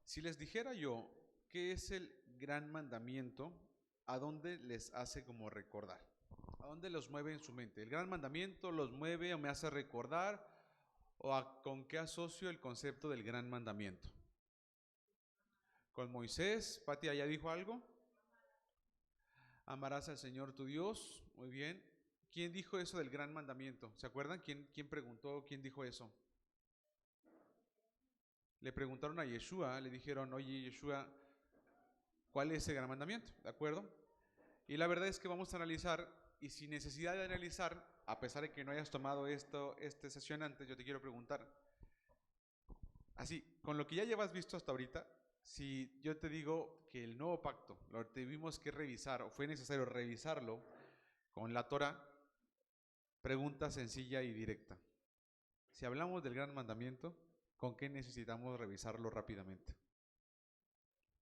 Si les dijera yo qué es el gran mandamiento, ¿a dónde les hace como recordar? ¿A dónde los mueve en su mente? ¿El gran mandamiento los mueve o me hace recordar? ¿O con qué asocio el concepto del gran mandamiento? ¿Con Moisés? ¿Pati ya dijo algo? Amarás al Señor tu Dios. Muy bien. ¿Quién dijo eso del gran mandamiento? ¿Se acuerdan? ¿Quién preguntó? ¿Quién dijo eso? Le preguntaron a Yeshua, le dijeron, oye Yeshua, ¿cuál es el gran mandamiento? ¿De acuerdo? Y la verdad es que vamos a analizar, y sin necesidad de analizar, a pesar de que no hayas tomado esta sesión antes, yo te quiero preguntar, así, con lo que ya llevas visto hasta ahorita, si yo te digo que el nuevo pacto lo tuvimos que revisar, o fue necesario revisarlo con la Torah, pregunta sencilla y directa. Si hablamos del gran mandamiento, ¿con qué necesitamos revisarlo rápidamente?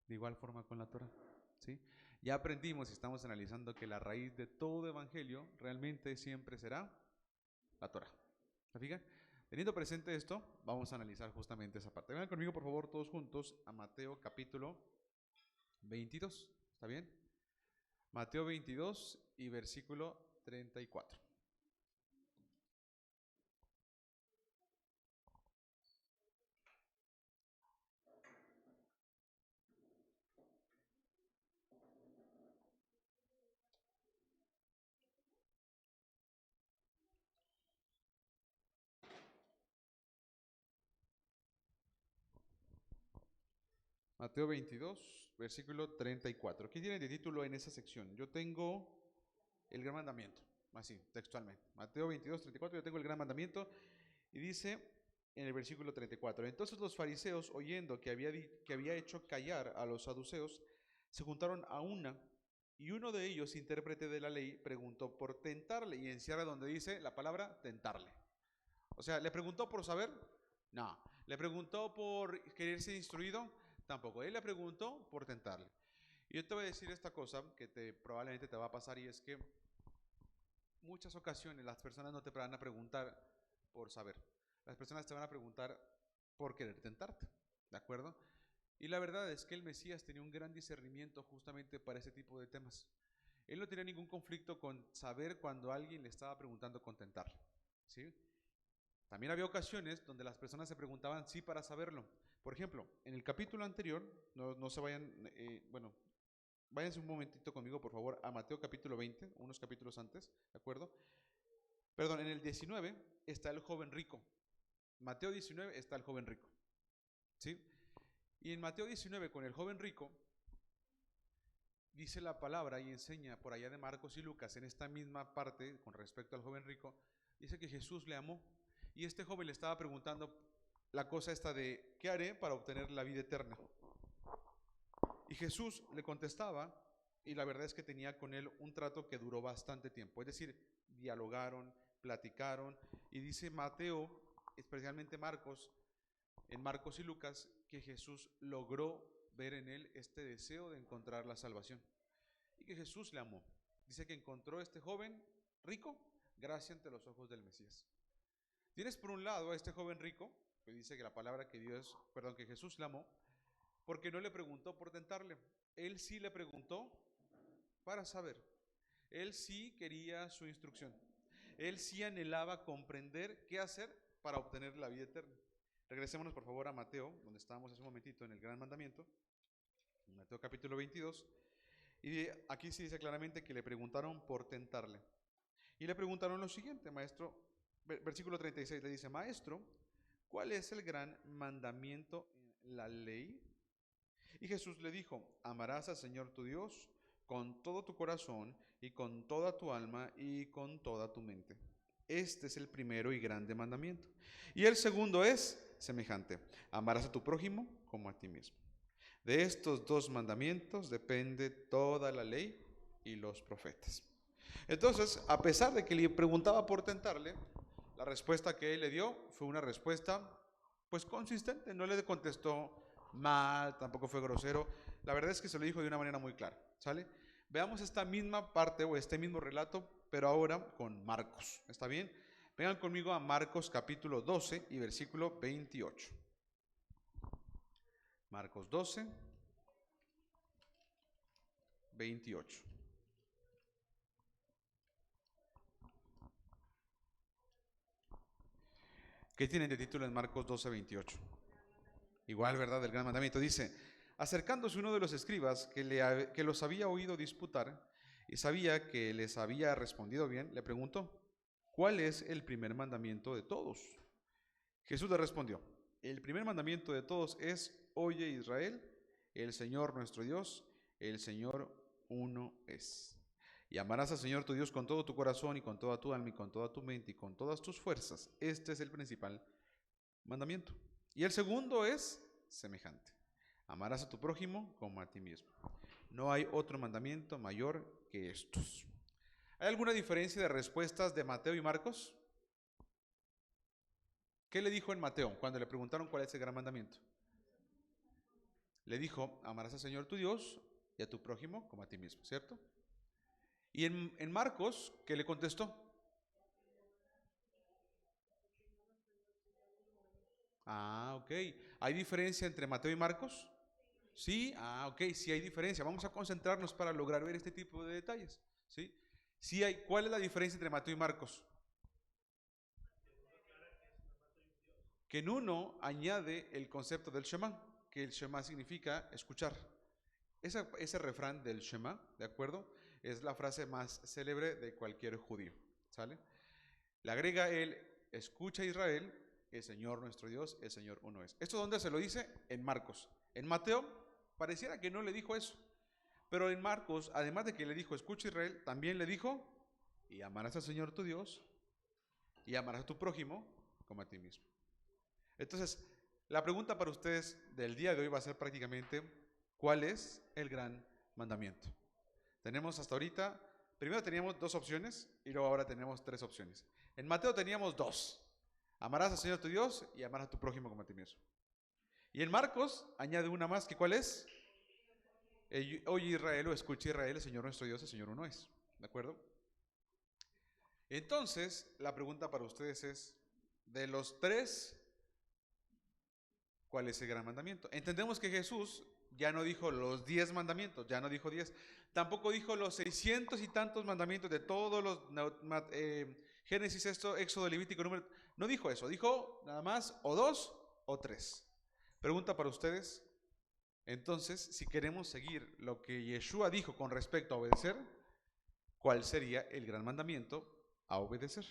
De igual forma con la Torah, ¿sí? Ya aprendimos y estamos analizando que la raíz de todo evangelio realmente siempre será la Torah. ¿Se fijan? Teniendo presente esto, vamos a analizar justamente esa parte. Vengan conmigo, por favor, todos juntos a Mateo capítulo 22. ¿Está bien? Mateo 22 y versículo 34. Mateo 22, versículo 34. ¿Qué tiene de título en esa sección? Yo tengo el gran mandamiento, así, textualmente. Mateo 22, 34, yo tengo el gran mandamiento y dice en el versículo 34, entonces los fariseos, oyendo que había hecho callar a los saduceos, se juntaron a una, y uno de ellos, intérprete de la ley, preguntó por tentarle, y encierra donde dice la palabra tentarle. O sea, ¿le preguntó por saber? No. ¿Le preguntó por querer ser instruido? Tampoco. Él le preguntó por tentarle. Y yo te voy a decir esta cosa que probablemente te va a pasar, y es que muchas ocasiones las personas no te van a preguntar por saber. Las personas te van a preguntar por querer tentarte, ¿de acuerdo? Y la verdad es que el Mesías tenía un gran discernimiento justamente para ese tipo de temas. Él no tenía ningún conflicto con saber cuando alguien le estaba preguntando con tentarle, ¿sí? También había ocasiones donde las personas se preguntaban sí para saberlo. Por ejemplo, en el capítulo anterior, no se vayan, váyanse un momentito conmigo, por favor, a Mateo capítulo 20, unos capítulos antes, ¿de acuerdo? Perdón, en el 19 está el joven rico. Mateo 19 está el joven rico, ¿sí? Y en Mateo 19 con el joven rico, dice la palabra y enseña por allá de Marcos y Lucas, en esta misma parte con respecto al joven rico, dice que Jesús le amó. Y este joven le estaba preguntando la cosa esta de, ¿qué haré para obtener la vida eterna? Y Jesús le contestaba, y la verdad es que tenía con él un trato que duró bastante tiempo. Es decir, dialogaron, platicaron, y dice Mateo, especialmente Marcos, en Marcos y Lucas, que Jesús logró ver en él este deseo de encontrar la salvación. Y que Jesús le amó. Dice que encontró a este joven rico gracia ante los ojos del Mesías. Tienes por un lado a este joven rico, que dice que la palabra que que Jesús le amó, porque no le preguntó por tentarle. Él sí le preguntó para saber. Él sí quería su instrucción. Él sí anhelaba comprender qué hacer para obtener la vida eterna. Regresémonos por favor a Mateo, donde estábamos hace un momentito en el gran mandamiento, Mateo capítulo 22, y aquí se dice claramente que le preguntaron por tentarle. Y le preguntaron lo siguiente, maestro, versículo 36 le dice, maestro, ¿cuál es el gran mandamiento en la ley? Y Jesús le dijo, amarás al Señor tu Dios con todo tu corazón y con toda tu alma y con toda tu mente. Este es el primero y grande mandamiento. Y el segundo es semejante, amarás a tu prójimo como a ti mismo. De estos dos mandamientos depende toda la ley y los profetas. Entonces, a pesar de que le preguntaba por tentarle, la respuesta que él le dio fue una respuesta pues consistente, no le contestó mal, tampoco fue grosero, la verdad es que se lo dijo de una manera muy clara, ¿sale? Veamos esta misma parte o este mismo relato, pero ahora con Marcos, ¿está bien? Vengan conmigo a Marcos capítulo 12 y versículo 28. Marcos 12, 28. ¿Qué tienen de título en Marcos 12, 28? Igual, ¿verdad? El gran mandamiento. Dice, acercándose uno de los escribas que los había oído disputar y sabía que les había respondido bien, le preguntó, ¿cuál es el primer mandamiento de todos? Jesús le respondió, el primer mandamiento de todos es, oye Israel, el Señor nuestro Dios, el Señor uno es. Y amarás al Señor tu Dios con todo tu corazón y con toda tu alma y con toda tu mente y con todas tus fuerzas. Este es el principal mandamiento. Y el segundo es semejante. Amarás a tu prójimo como a ti mismo. No hay otro mandamiento mayor que estos. ¿Hay alguna diferencia de respuestas de Mateo y Marcos? ¿Qué le dijo en Mateo cuando le preguntaron cuál es el gran mandamiento? Le dijo, amarás al Señor tu Dios y a tu prójimo como a ti mismo, ¿cierto? Y en Marcos, ¿qué le contestó? Ah, ok. ¿Hay diferencia entre Mateo y Marcos? Sí, ok, sí hay diferencia. Vamos a concentrarnos para lograr ver este tipo de detalles. ¿Sí? Sí hay. ¿Cuál es la diferencia entre Mateo y Marcos? Que en uno añade el concepto del Shema, que el Shema significa escuchar. Ese refrán del Shema, ¿de acuerdo? Es la frase más célebre de cualquier judío, ¿sale? Le agrega el, escucha Israel, el Señor nuestro Dios, el Señor uno es. ¿Esto dónde se lo dice? En Marcos. En Mateo pareciera que no le dijo eso, pero en Marcos, además de que le dijo, escucha Israel, también le dijo, y amarás al Señor tu Dios, y amarás a tu prójimo como a ti mismo. Entonces, la pregunta para ustedes del día de hoy va a ser prácticamente, ¿cuál es el gran mandamiento? Tenemos hasta ahorita, primero teníamos 2 opciones y luego ahora tenemos 3 opciones. En Mateo teníamos 2, amarás al Señor tu Dios y amarás a tu prójimo como a ti mismo. Y en Marcos añade una más, que ¿cuál es? Oye Israel o escucha Israel, el Señor nuestro Dios, el Señor uno es. ¿De acuerdo? Entonces, la pregunta para ustedes es, de los 3, ¿cuál es el gran mandamiento? Entendemos que Jesús ya no dijo los 10 mandamientos, ya no dijo 10. Tampoco dijo los 600 y tantos mandamientos de todos los Génesis, Éxodo, Levítico, Número. No dijo eso, dijo nada más o 2 o 3. Pregunta para ustedes. Entonces, si queremos seguir lo que Yeshua dijo con respecto a obedecer, ¿cuál sería el gran mandamiento a obedecer?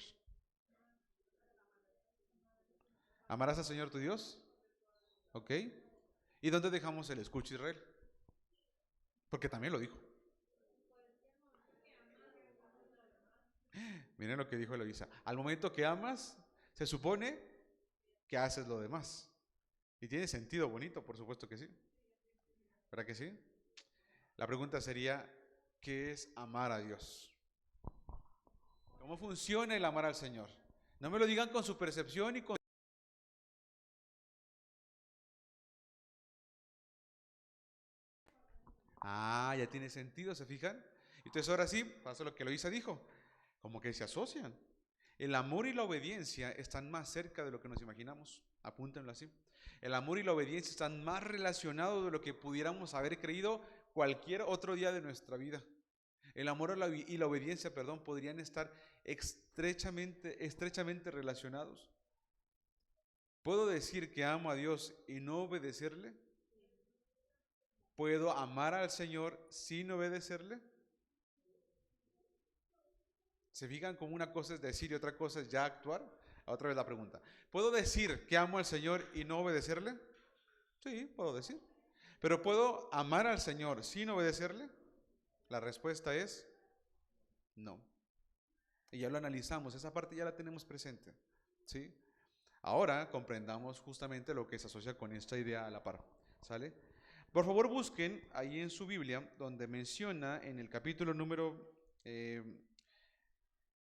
¿Amarás al Señor tu Dios? ¿Ok? ¿Y dónde dejamos el escucha Israel? Porque también lo dijo. Miren lo que dijo Eloisa. Al momento que amas, se supone que haces lo demás. Y tiene sentido bonito, por supuesto que sí. ¿Verdad que sí? La pregunta sería, ¿qué es amar a Dios? ¿Cómo funciona el amar al Señor? No me lo digan con su percepción y con... Ya tiene sentido, ¿se fijan? Entonces ahora sí, pasa lo que Eloisa dijo. Como que se asocian. El amor y la obediencia están más cerca de lo que nos imaginamos. Apúntenlo así. El amor y la obediencia están más relacionados de lo que pudiéramos haber creído cualquier otro día de nuestra vida. El amor y la obediencia, podrían estar estrechamente relacionados. ¿Puedo decir que amo a Dios y no obedecerle? ¿Puedo amar al Señor sin obedecerle? ¿Se fijan como una cosa es decir y otra cosa es ya actuar? Otra vez la pregunta. ¿Puedo decir que amo al Señor y no obedecerle? Sí, puedo decir. ¿Pero puedo amar al Señor sin obedecerle? La respuesta es no. Y ya lo analizamos, esa parte ya la tenemos presente. ¿Sí? Ahora comprendamos justamente lo que se asocia con esta idea a la par. ¿Sale? Por favor busquen ahí en su Biblia, donde menciona en el capítulo número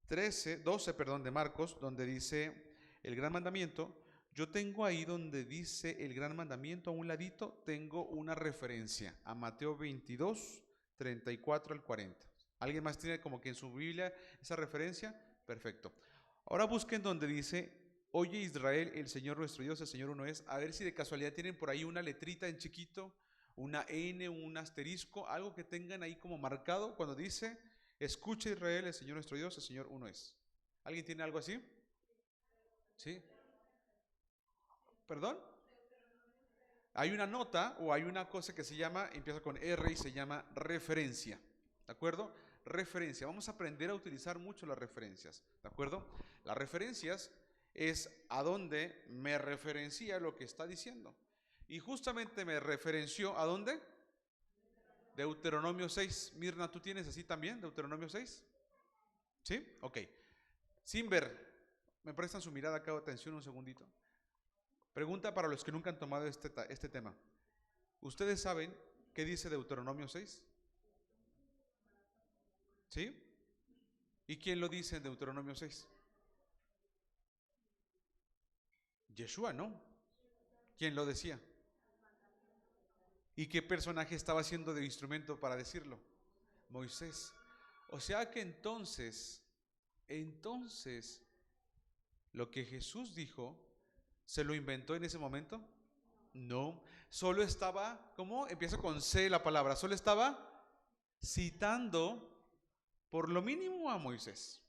12, de Marcos, donde dice el gran mandamiento. Yo tengo ahí donde dice el gran mandamiento, a un ladito, tengo una referencia a Mateo 22, 34 al 40. ¿Alguien más tiene como que en su Biblia esa referencia? Perfecto. Ahora busquen donde dice Oye Israel, el Señor nuestro Dios, el Señor uno es. A ver si de casualidad tienen por ahí una letrita en chiquito, una N, un asterisco, algo que tengan ahí como marcado cuando dice, escucha Israel, el Señor nuestro Dios, el Señor uno es. ¿Alguien tiene algo así? ¿Sí? ¿Perdón? Hay una nota o hay una cosa que se llama, empieza con R y se llama referencia. ¿De acuerdo? Referencia. Vamos a aprender a utilizar mucho las referencias. ¿De acuerdo? Las referencias es a dónde me referencia lo que está diciendo. Y justamente me referenció ¿a dónde? Deuteronomio 6. Mirna, ¿tú tienes así también? Deuteronomio 6. ¿Sí? Ok. Simber, ¿me prestan su mirada acá? Atención un segundito. Pregunta para los que nunca han tomado este tema. ¿Ustedes saben qué dice Deuteronomio 6? ¿Sí? ¿Y quién lo dice en Deuteronomio 6? Yeshua, ¿no? ¿Quién lo decía? ¿Y qué personaje estaba haciendo de instrumento para decirlo? Moisés. O sea que entonces, lo que Jesús dijo, ¿se lo inventó en ese momento? No, solo estaba, ¿cómo? Empieza con C la palabra, solo estaba citando por lo mínimo a Moisés.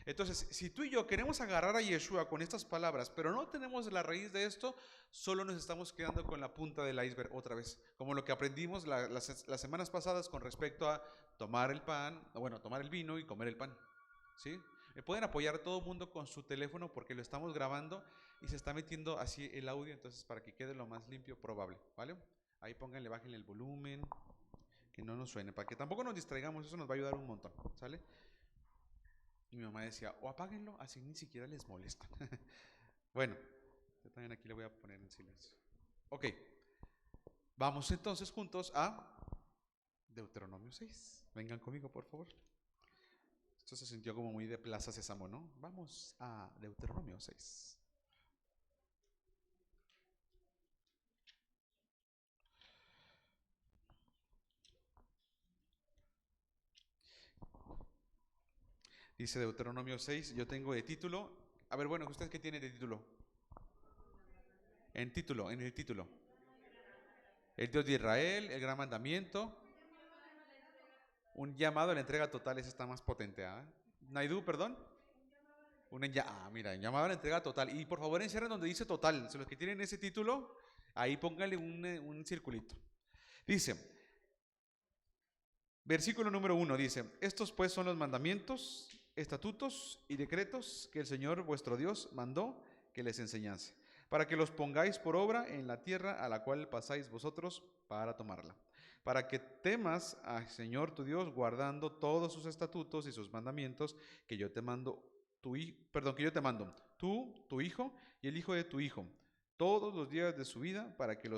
Entonces, si tú y yo queremos agarrar a Yeshua con estas palabras, pero no tenemos la raíz de esto, solo nos estamos quedando con la punta del iceberg otra vez, como lo que aprendimos las semanas pasadas con respecto a tomar el pan, bueno, tomar el vino y comer el pan, ¿sí? Me pueden apoyar todo el mundo con su teléfono porque lo estamos grabando y se está metiendo así el audio, entonces para que quede lo más limpio probable, ¿vale? Ahí pónganle, bájenle el volumen, que no nos suene, para que tampoco nos distraigamos, eso nos va a ayudar un montón, ¿sale? Y mi mamá decía, o apáguenlo, así ni siquiera les molesta. Bueno, yo también aquí le voy a poner en silencio. Ok, vamos entonces juntos a Deuteronomio 6. Vengan conmigo, por favor. Esto se sintió como muy de Plaza Sésamo, ¿no? Vamos a Deuteronomio 6. Dice Deuteronomio 6, yo tengo de título. A ver, bueno, ¿usted qué tiene de título? En el título. El Dios de Israel, el gran mandamiento. Un llamado a la entrega total, esa está más potente. ¿Eh? Naidu, perdón. Mira, un llamado a la entrega total. Y por favor encierren donde dice total. Si los que tienen ese título, ahí pónganle un circulito. Dice, versículo número 1 dice, estos pues son los mandamientos, estatutos y decretos que el Señor vuestro Dios mandó que les enseñase, para que los pongáis por obra en la tierra a la cual pasáis vosotros para tomarla, para que temas al Señor tu Dios guardando todos sus estatutos y sus mandamientos que yo te mando, que yo te mando, tú, tu hijo y el hijo de tu hijo, todos los días de su vida, para que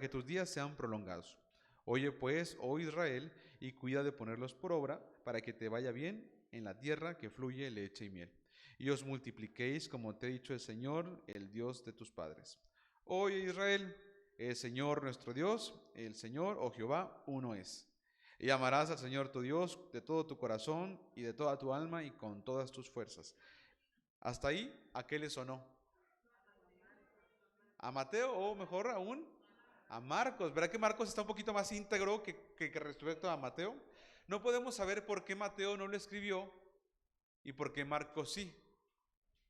tus días sean prolongados. Oye pues, oh Israel, y cuida de ponerlos por obra, para que te vaya bien en la tierra que fluye leche y miel. Y os multipliquéis, como te ha dicho el Señor, el Dios de tus padres. Oye Israel, el Señor nuestro Dios, el Señor, oh Jehová, uno es. Y amarás al Señor tu Dios de todo tu corazón y de toda tu alma y con todas tus fuerzas. Hasta ahí, ¿a qué le sonó? ¿A Mateo o mejor aún? A Marcos. ¿Verdad que Marcos está un poquito más íntegro que respecto a Mateo? No podemos saber por qué Mateo no lo escribió y por qué Marcos sí.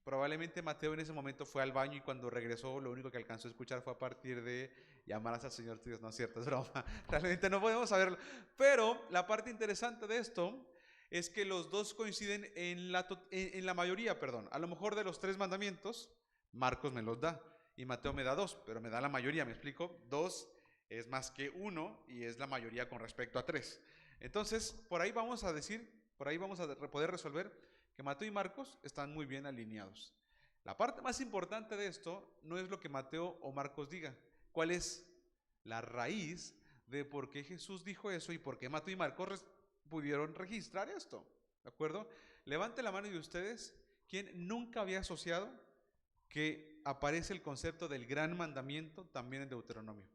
Probablemente Mateo en ese momento fue al baño y cuando regresó lo único que alcanzó a escuchar fue a partir de llamarás al Señor tu Dios. No es cierto, es broma. Realmente no podemos saberlo. Pero la parte interesante de esto es que los dos coinciden en la mayoría, perdón. A lo mejor de los 3 mandamientos, Marcos me los da y Mateo me da 2, pero me da la mayoría, ¿me explico? 2 es más que 1 y es la mayoría con respecto a 3. Entonces, por ahí vamos a poder resolver que Mateo y Marcos están muy bien alineados. La parte más importante de esto no es lo que Mateo o Marcos digan. ¿Cuál es la raíz de por qué Jesús dijo eso y por qué Mateo y Marcos pudieron registrar esto? ¿De acuerdo? Levante la mano de ustedes, ¿quién nunca había asociado que aparece el concepto del gran mandamiento también en Deuteronomio?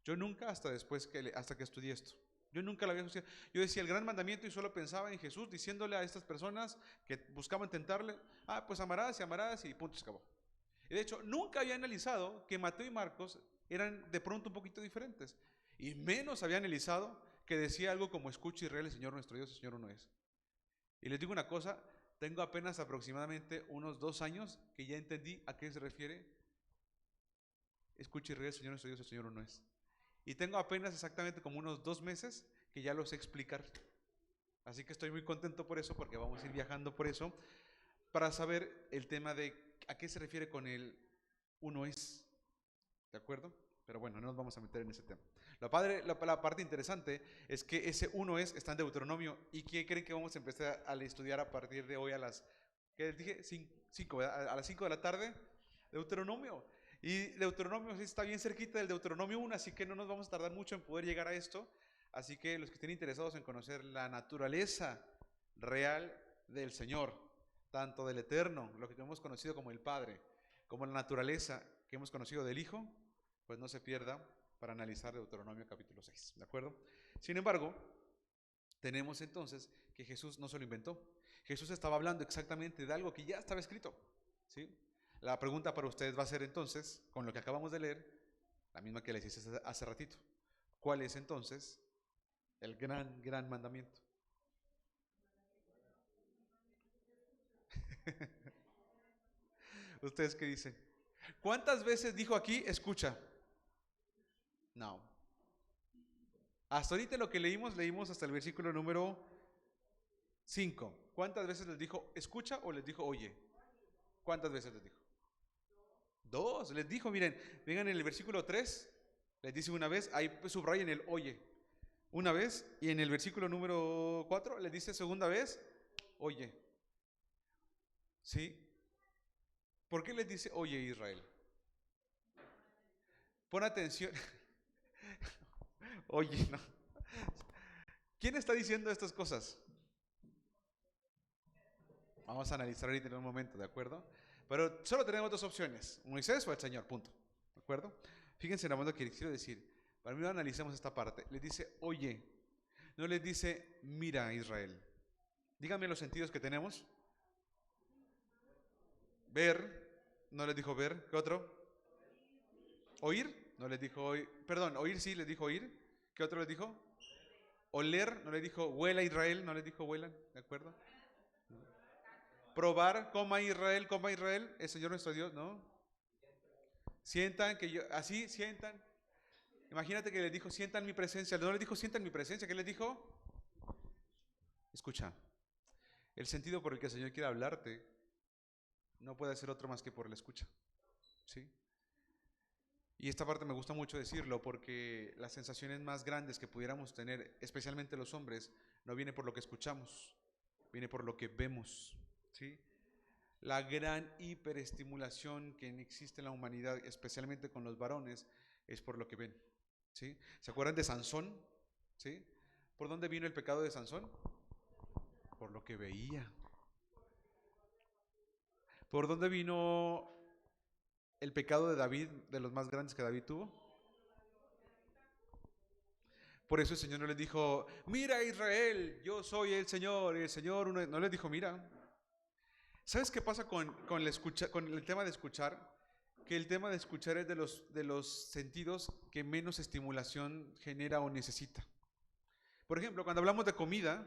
Yo nunca, hasta que estudié esto. Yo nunca lo había asociado. Yo decía el gran mandamiento y solo pensaba en Jesús diciéndole a estas personas que buscaban tentarle, pues amarás y punto, se acabó. Y de hecho, nunca había analizado que Mateo y Marcos eran de pronto un poquito diferentes. Y menos había analizado que decía algo como escucha Israel, el Señor nuestro Dios, el Señor uno es. Y les digo una cosa, tengo apenas aproximadamente unos 2 años que ya entendí a qué se refiere escucha Israel, el Señor nuestro Dios, el Señor uno es. Y tengo apenas exactamente como unos 2 meses que ya lo sé explicar. Así que estoy muy contento por eso, porque vamos a ir viajando por eso, para saber el tema de a qué se refiere con el uno es. ¿De acuerdo? Pero bueno, no nos vamos a meter en ese tema. La parte interesante es que ese uno es, está en Deuteronomio. ¿Y qué creen que vamos a empezar a estudiar a partir de hoy a las, ¿qué les dije? 5, a las 5 de la tarde? Deuteronomio. Y Deuteronomio sí está bien cerquita del Deuteronomio 1, así que no nos vamos a tardar mucho en poder llegar a esto. Así que los que estén interesados en conocer la naturaleza real del Señor, tanto del Eterno, lo que hemos conocido como el Padre, como la naturaleza que hemos conocido del Hijo, pues no se pierda para analizar Deuteronomio capítulo 6, ¿de acuerdo? Sin embargo, tenemos entonces que Jesús no se lo inventó. Jesús estaba hablando exactamente de algo que ya estaba escrito, ¿sí? La pregunta para ustedes va a ser entonces, con lo que acabamos de leer, la misma que les hice hace ratito. ¿Cuál es entonces el gran mandamiento? ¿Ustedes qué dicen? ¿Cuántas veces dijo aquí, escucha? No. Hasta ahorita lo que leímos hasta el versículo número 5. ¿Cuántas veces les dijo, escucha o les dijo, oye? ¿Cuántas veces les dijo? 2. Les dijo, miren, vengan en el versículo 3, les dice una vez, ahí subrayen el oye. Una vez, y en el versículo número 4 les dice segunda vez, oye. ¿Sí? ¿Por qué les dice, oye Israel? Pon atención. Oye, no. ¿Quién está diciendo estas cosas? Vamos a analizar ahorita en un momento, ¿de acuerdo? Pero solo tenemos 2 opciones, Moisés o el Señor, punto. ¿De acuerdo? Fíjense en lo que les quiero decir. Para mí analicemos esta parte. Les dice, oye, no les dice, mira Israel. Díganme los sentidos que tenemos. Ver, no les dijo ver. ¿Qué otro? Oír, no les dijo oír. Perdón, oír sí les dijo oír. ¿Qué otro les dijo? Oler, no les dijo huela Israel, no les dijo huelan, ¿de acuerdo? Probar, coma Israel, el Señor nuestro Dios, ¿no? Sientan que yo, así sientan. Imagínate que les dijo, sientan mi presencia. No les dijo, sientan mi presencia. ¿Qué les dijo? Escucha, el sentido por el que el Señor quiere hablarte no puede ser otro más que por la escucha, ¿sí? Y esta parte me gusta mucho decirlo porque las sensaciones más grandes que pudiéramos tener, especialmente los hombres, no viene por lo que escuchamos, viene por lo que vemos, ¿sí? La gran hiperestimulación que existe en la humanidad, especialmente con los varones, es por lo que ven, ¿sí? ¿Se acuerdan de Sansón? ¿Sí? ¿Por dónde vino el pecado de Sansón? Por lo que veía. ¿Por dónde vino el pecado de David, de los más grandes que David tuvo? Por eso el Señor no les dijo, mira Israel, yo soy el Señor uno. No les dijo, mira. ¿Sabes qué pasa con el tema de escuchar? Que el tema de escuchar es de los sentidos que menos estimulación genera o necesita. Por ejemplo, cuando hablamos de comida,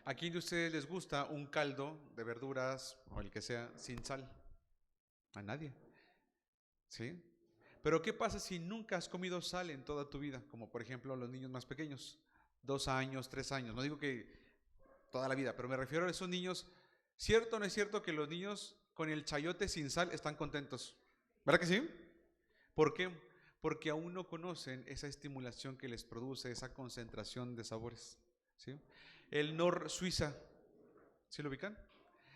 ¿a quién de ustedes les gusta un caldo de verduras o el que sea sin sal? A nadie, ¿sí? Pero ¿qué pasa si nunca has comido sal en toda tu vida? Como por ejemplo los niños más pequeños, 2 años, 3 años. No digo que toda la vida, pero me refiero a esos niños. ¿Cierto o no es cierto que los niños con el chayote sin sal están contentos? ¿Verdad que sí? ¿Por qué? Porque aún no conocen esa estimulación que les produce esa concentración de sabores, ¿sí? El Nor Suiza, ¿sí lo ubican?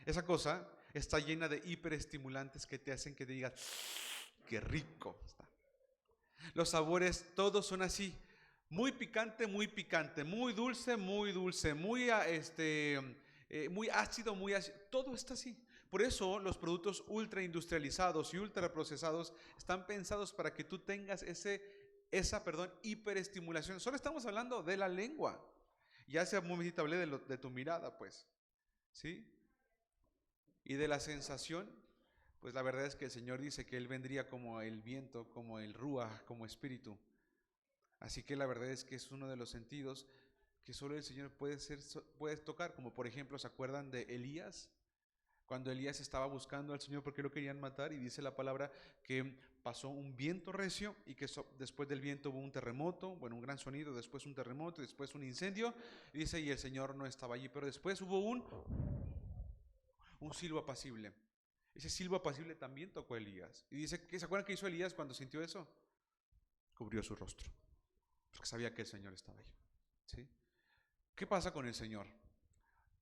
Esa cosa está llena de hiperestimulantes que te hacen que te digas, qué rico está. Los sabores todos son así, muy picante, muy dulce, muy muy ácido, todo está así. Por eso los productos ultra industrializados y ultra procesados están pensados para que tú tengas esa hiperestimulación. Solo estamos hablando de la lengua. Ya hace un momentito hablé de tu mirada, pues, ¿sí? Y de la sensación, Pues la verdad es que el Señor dice que Él vendría como el viento, como el ruaj, como espíritu. Así que la verdad es que es uno de los sentidos que solo el Señor puede tocar, como por ejemplo, ¿se acuerdan de Elías? Cuando Elías estaba buscando al Señor porque lo querían matar, y dice la palabra que pasó un viento recio y que después del viento hubo un terremoto, bueno, un gran sonido, después un terremoto, después un incendio, y dice, y el Señor no estaba allí, pero después hubo un silbo apacible. Ese silbo apacible también tocó a Elías. Y dice, ¿se acuerdan qué hizo Elías cuando sintió eso? Cubrió su rostro, porque sabía que el Señor estaba ahí. ¿Sí? ¿Qué pasa con el Señor?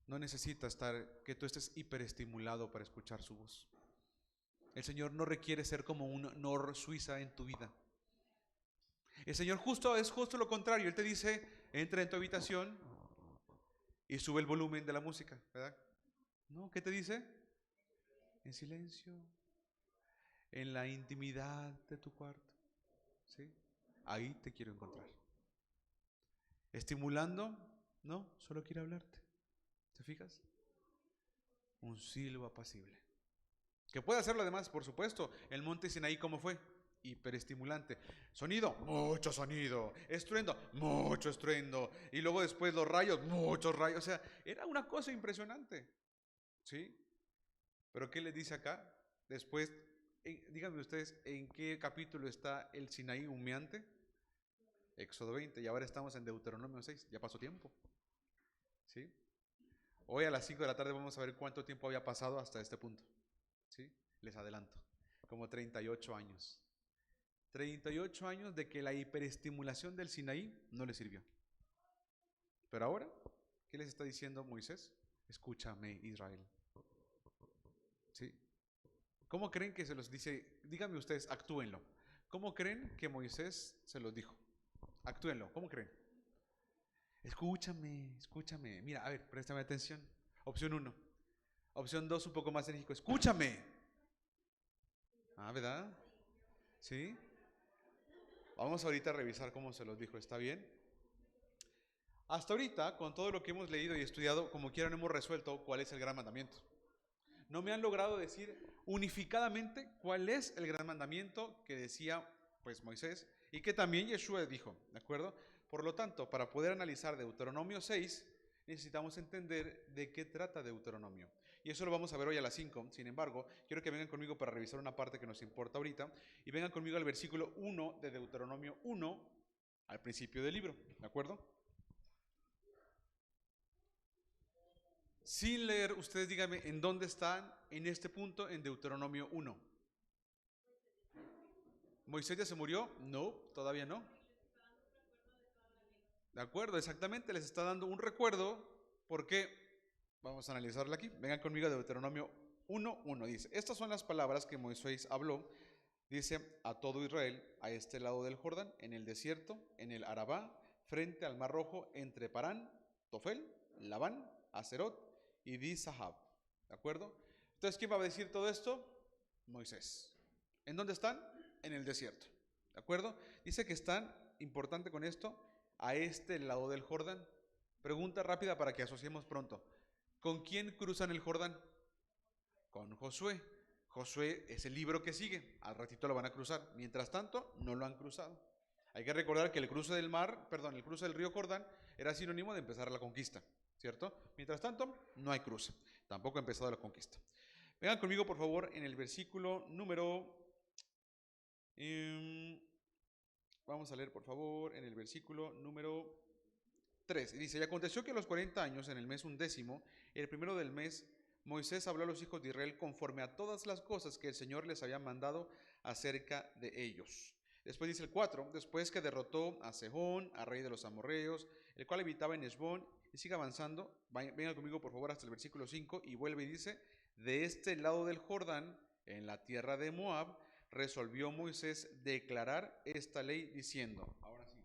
No necesita que tú estés hiperestimulado para escuchar su voz. El Señor no requiere ser como un Nor Suiza en tu vida. El Señor es justo lo contrario. Él te dice, entra en tu habitación y sube el volumen de la música, ¿verdad? No, ¿qué te dice? En silencio, en la intimidad de tu cuarto, ¿sí? Ahí te quiero encontrar. Estimulando, no, solo quiere hablarte. ¿Te fijas? Un silbo apacible. Que puede hacerlo además, por supuesto. El monte Sinaí, ¿cómo fue? Hiperestimulante. Sonido, mucho sonido. Estruendo, mucho estruendo. Y luego después los rayos, muchos rayos. O sea, era una cosa impresionante. ¿Sí? Pero ¿qué le dice acá? Después, díganme ustedes, ¿en qué capítulo está el Sinaí humeante? Éxodo 20, y ahora estamos en Deuteronomio 6. Ya pasó tiempo. ¿Sí? Hoy a las 5 de la tarde vamos a ver cuánto tiempo había pasado hasta este punto. ¿Sí? Les adelanto. Como 38 años. 38 años de que la hiperestimulación del Sinaí no le sirvió. Pero ahora, ¿qué les está diciendo Moisés? Escúchame, Israel. ¿Sí? ¿Cómo creen que se los dice? Díganme ustedes, actúenlo. ¿Cómo creen que Moisés se los dijo? Actúenlo, ¿cómo creen? Escúchame, escúchame. Mira, a ver, préstame atención. Opción 1. Opción 2, un poco más enérgico. Escúchame. Ah, ¿verdad? ¿Sí? Vamos ahorita a revisar cómo se los dijo, ¿está bien? Hasta ahorita, con todo lo que hemos leído y estudiado, como quieran hemos resuelto cuál es el gran mandamiento. No me han logrado decir unificadamente cuál es el gran mandamiento que decía pues Moisés y que también Yeshua dijo, ¿de acuerdo? Por lo tanto, para poder analizar Deuteronomio 6, necesitamos entender de qué trata Deuteronomio. Y eso lo vamos a ver hoy a las 5. Sin embargo, quiero que vengan conmigo para revisar una parte que nos importa ahorita. Y vengan conmigo al versículo 1 de Deuteronomio 1, al principio del libro. ¿De acuerdo? Sin leer, ustedes díganme en dónde están en este punto en Deuteronomio 1. ¿Moisés ya se murió? No, todavía no. De acuerdo, exactamente, les está dando un recuerdo. ¿Por qué? Vamos a analizarlo aquí. Vengan conmigo a Deuteronomio 1:1. Dice, estas son las palabras que Moisés habló, dice, a todo Israel, a este lado del Jordán, en el desierto, en el Arabá, frente al Mar Rojo, entre Parán, Tofel, Labán, Acerot y Di-Sahab. ¿De acuerdo? Entonces, ¿quién va a decir todo esto? Moisés. ¿En dónde están? En el desierto. ¿De acuerdo? Dice que están, importante con esto, a este lado del Jordán. Pregunta rápida para que asociemos pronto. ¿Con quién cruzan el Jordán? Con Josué. Josué es el libro que sigue. Al ratito lo van a cruzar. Mientras tanto, no lo han cruzado. Hay que recordar que el cruce del río Jordán era sinónimo de empezar la conquista, ¿cierto? Mientras tanto, no hay cruce. Tampoco ha empezado la conquista. Vengan conmigo, por favor, en el versículo número... vamos a leer, por favor, en el versículo número 3. Dice, y aconteció que a los 40 años, en el mes 11, el primero del mes, Moisés habló a los hijos de Israel conforme a todas las cosas que el Señor les había mandado acerca de ellos. Después dice el 4, después que derrotó a Sehón, a rey de los amorreos, el cual habitaba en Hesbón, y sigue avanzando, venga conmigo por favor hasta el versículo 5, y vuelve y dice, de este lado del Jordán, en la tierra de Moab, resolvió Moisés declarar esta ley diciendo, ahora sí,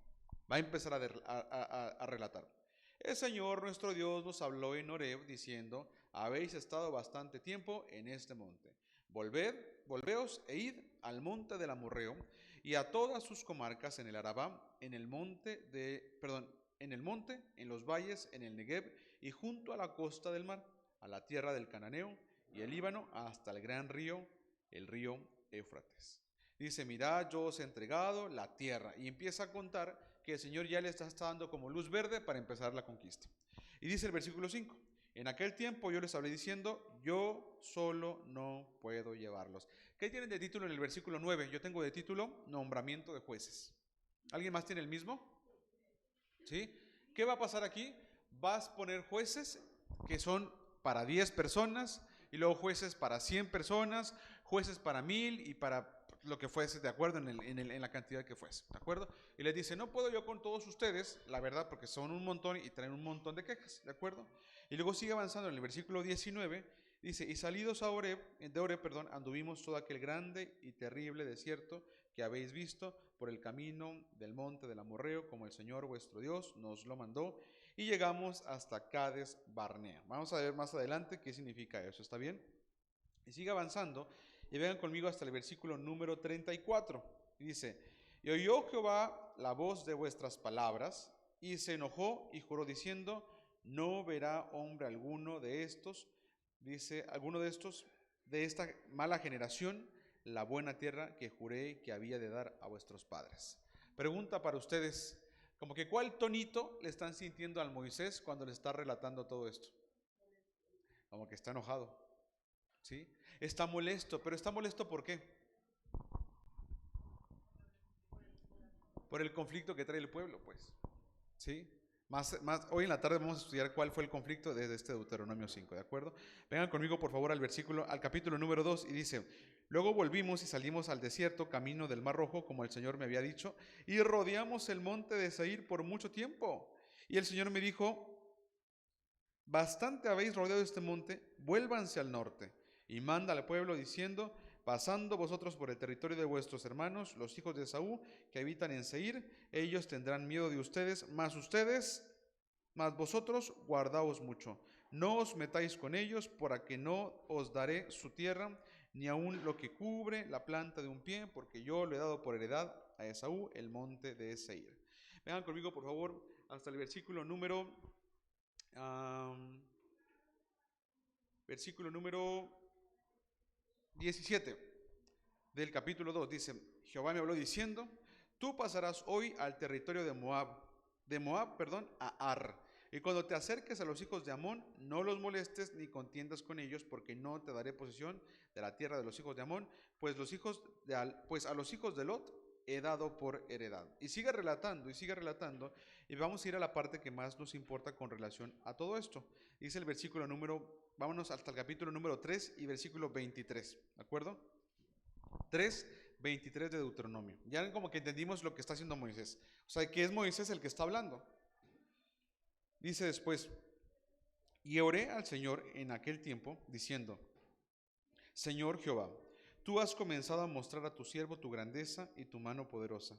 va a empezar a relatar. El Señor nuestro Dios nos habló en Horeb diciendo, habéis estado bastante tiempo en este monte. Volveos e id al monte del Amorreo y a todas sus comarcas en el Arabá, en el monte, en los valles, en el Negev y junto a la costa del mar, a la tierra del Cananeo y el Líbano hasta el gran río el río Éufrates. Dice, mirad, yo os he entregado la tierra. Y empieza a contar que el Señor ya le está dando como luz verde para empezar la conquista. Y dice el versículo 5, en aquel tiempo yo les hablé diciendo, yo solo no puedo llevarlos. ¿Qué tienen de título en el versículo 9? Yo tengo de título, nombramiento de jueces. ¿Alguien más tiene el mismo? ¿Sí? ¿Qué va a pasar aquí? Vas a poner jueces que son para 10 personas, y luego jueces para 100 personas, jueces para 1000 y para lo que fuese, de acuerdo, en la cantidad que fuese, ¿de acuerdo? Y les dice, no puedo yo con todos ustedes, la verdad, porque son un montón y traen un montón de quejas, ¿de acuerdo? Y luego sigue avanzando en el versículo 19, dice, y salidos a Oreb, anduvimos todo aquel grande y terrible desierto que habéis visto por el camino del monte del Amorreo, como el Señor vuestro Dios nos lo mandó, y llegamos hasta Cades Barnea. Vamos a ver más adelante qué significa eso, ¿está bien? Y sigue avanzando, y vengan conmigo hasta el versículo número 34. Y dice, y oyó Jehová la voz de vuestras palabras, y se enojó y juró diciendo, no verá hombre alguno de estos, dice, alguno de estos, de esta mala generación, la buena tierra que juré que había de dar a vuestros padres. Pregunta para ustedes, como que ¿cuál tonito le están sintiendo al Moisés cuando le está relatando todo esto? Como que está enojado, ¿sí? Está molesto, pero está molesto ¿por qué? Por el conflicto que trae el pueblo, pues, ¿sí? Hoy en la tarde vamos a estudiar cuál fue el conflicto desde este Deuteronomio 5, ¿de acuerdo? Vengan conmigo por favor al capítulo número 2 y dice, luego volvimos y salimos al desierto, camino del Mar Rojo, como el Señor me había dicho, y rodeamos el monte de Seir por mucho tiempo. Y el Señor me dijo, bastante habéis rodeado este monte, vuélvanse al norte, y manda al pueblo diciendo, pasando vosotros por el territorio de vuestros hermanos, los hijos de Esaú, que habitan en Seir, ellos tendrán miedo de ustedes, mas vosotros guardaos mucho. No os metáis con ellos, para que no os daré su tierra, ni aun lo que cubre la planta de un pie, porque yo lo he dado por heredad a Esaú el monte de Seir. Vengan conmigo, por favor, hasta el versículo número 17 del capítulo 2. Dice, Jehová me habló diciendo, tú pasarás hoy al territorio de Moab, a Ar. Y cuando te acerques a los hijos de Amón, no los molestes ni contiendas con ellos, porque no te daré posesión de la tierra de los hijos de Amón, pues a los hijos de Lot he dado por heredad. Y sigue relatando, y vamos a ir a la parte que más nos importa con relación a todo esto. Dice el vámonos hasta el capítulo número 3 y versículo 23, ¿de acuerdo? 3, 23 de Deuteronomio. Ya como que entendimos lo que está haciendo Moisés. O sea, que es Moisés el que está hablando. Dice después, y oré al Señor en aquel tiempo, diciendo, Señor Jehová, tú has comenzado a mostrar a tu siervo tu grandeza y tu mano poderosa.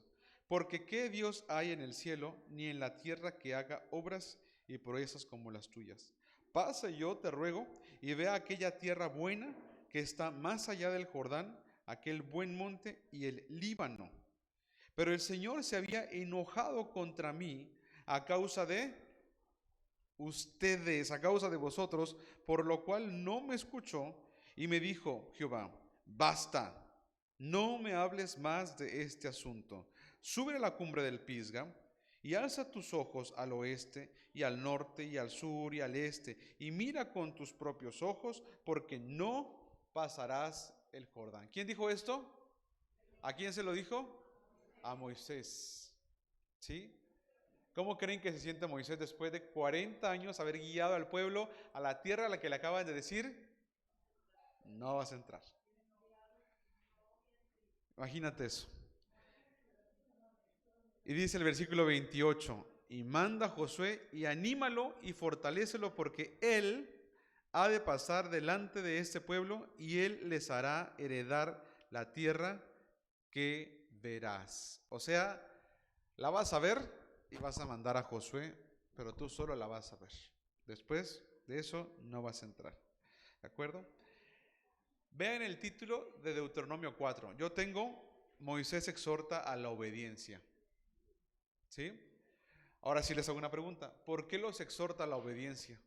Porque ¿qué Dios hay en el cielo ni en la tierra que haga obras y proezas como las tuyas? Pasa, yo te ruego, y vea aquella tierra buena que está más allá del Jordán, aquel buen monte y el Líbano. Pero el Señor se había enojado contra mí a causa de ustedes, a causa de vosotros, por lo cual no me escuchó, y me dijo Jehová, basta, no me hables más de este asunto. Sube a la cumbre del Pisga, y alza tus ojos al oeste, y al norte, y al sur, y al este, y mira con tus propios ojos, porque no pasarás el Jordán. ¿Quién dijo esto? ¿A quién se lo dijo? A Moisés. ¿Sí? ¿Cómo creen que se siente Moisés después de 40 años haber guiado al pueblo a la tierra a la que le acaban de decir, no vas a entrar? Imagínate eso. Y dice el versículo 28, y manda a Josué y anímalo y fortalécelo, porque él ha de pasar delante de este pueblo y él les hará heredar la tierra que verás. O sea, la vas a ver y vas a mandar a Josué, pero tú solo la vas a ver. Después de eso no vas a entrar. ¿De acuerdo? Vean el título de Deuteronomio 4. Yo tengo, Moisés exhorta a la obediencia. ¿Sí? Ahora sí les hago una pregunta. ¿Por qué los exhorta a la obediencia?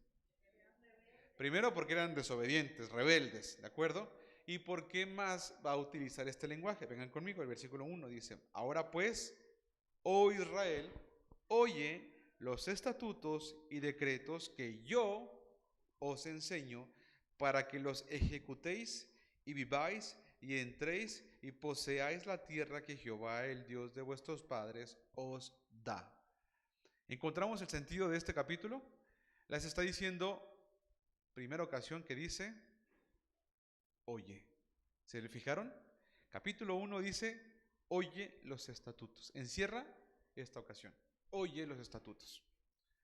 Primero porque eran desobedientes, rebeldes, ¿de acuerdo? ¿Y por qué más va a utilizar este lenguaje? Vengan conmigo, el versículo 1 dice, ahora pues, oh Israel, oye los estatutos y decretos que yo os enseño para que los ejecutéis y viváis y entréis y poseáis la tierra que Jehová, el Dios de vuestros padres, os da. ¿Encontramos el sentido de este capítulo? Les está diciendo, primera ocasión que dice, oye. ¿Se le fijaron? Capítulo 1 dice, oye los estatutos. Encierra esta ocasión. Oye los estatutos.